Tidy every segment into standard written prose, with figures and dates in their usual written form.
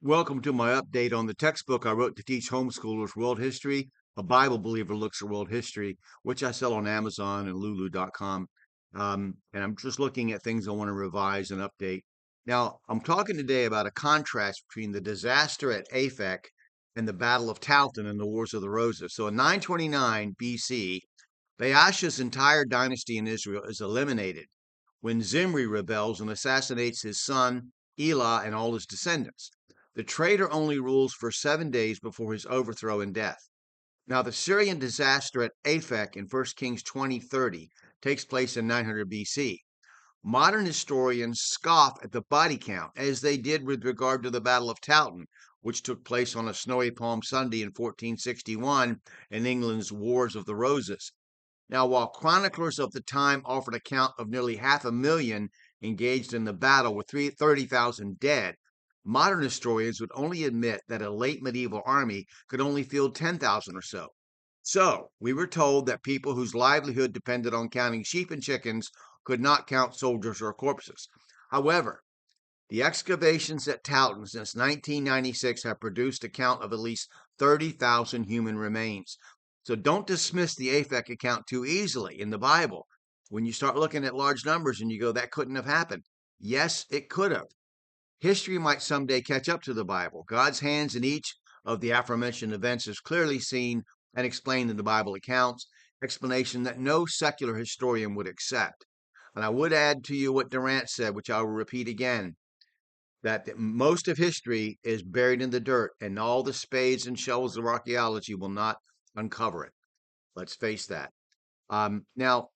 Welcome to my update on the textbook I wrote to teach homeschoolers world history. A Bible believer looks at world history, which I sell on Amazon and Lulu.com. And I'm just looking at things I want to revise and update. Now, I'm talking today about a contrast between the disaster at Aphek and the Battle of Talton in the Wars of the Roses. So in 929 BC, Baasha's entire dynasty in Israel is eliminated when Zimri rebels and assassinates his son, Elah, and all his descendants. The traitor only rules for 7 days before his overthrow and death. Now, the Syrian disaster at Aphek in 1 Kings 20:30 takes place in 900 BC. Modern historians scoff at the body count, as they did with regard to the Battle of Talton, which took place on a snowy Palm Sunday in 1461 in England's Wars of the Roses. Now, while chroniclers of the time offered a count of nearly 500,000 engaged in the battle with 30,000 dead, modern historians would only admit that a late medieval army could only field 10,000 or so. So, we were told that people whose livelihood depended on counting sheep and chickens could not count soldiers or corpses. However, the excavations at Talton since 1996 have produced a count of at least 30,000 human remains. So don't dismiss the Aphek account too easily in the Bible. When you start looking at large numbers and you go, that couldn't have happened. Yes, it could have. History might someday catch up to the Bible. God's hands in each of the aforementioned events is clearly seen and explained in the Bible accounts, explanation that no secular historian would accept. And I would add to you what Durant said, which I will repeat again, that most of history is buried in the dirt, and all the spades and shovels of archaeology will not uncover it. Let's face that. Now,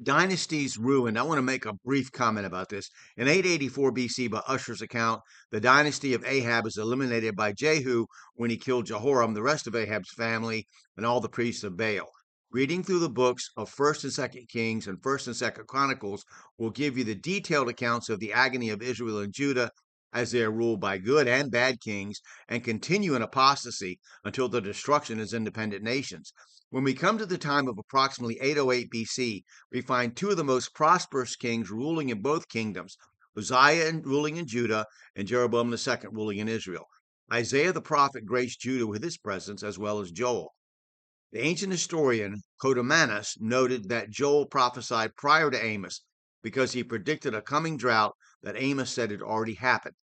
dynasties ruined. I want to make a brief comment about this. In 884 BC, by Usher's account, the dynasty of Ahab is eliminated by Jehu when he killed Jehoram, the rest of Ahab's family, and all the priests of Baal. Reading through the books of 1st and 2nd Kings and 1st and 2nd Chronicles will give you the detailed accounts of the agony of Israel and Judah as they are ruled by good and bad kings and continue in apostasy until their destruction as independent nations. When we come to the time of approximately 808 BC, we find two of the most prosperous kings ruling in both kingdoms, Uzziah ruling in Judah and Jeroboam II ruling in Israel. Isaiah the prophet graced Judah with his presence as well as Joel. The ancient historian Codomanus noted that Joel prophesied prior to Amos because he predicted a coming drought that Amos said had already happened.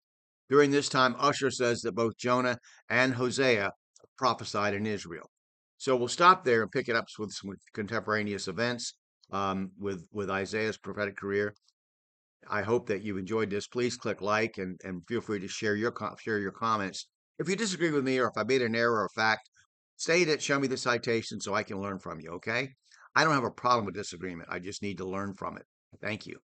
During this time, Usher says that both Jonah and Hosea prophesied in Israel. So we'll stop there and pick it up with some contemporaneous events with Isaiah's prophetic career. I hope that you enjoyed this. Please click like and feel free to share your comments. If you disagree with me or if I made an error or fact, state it, show me the citation so I can learn from you, okay? I don't have a problem with disagreement. I just need to learn from it. Thank you.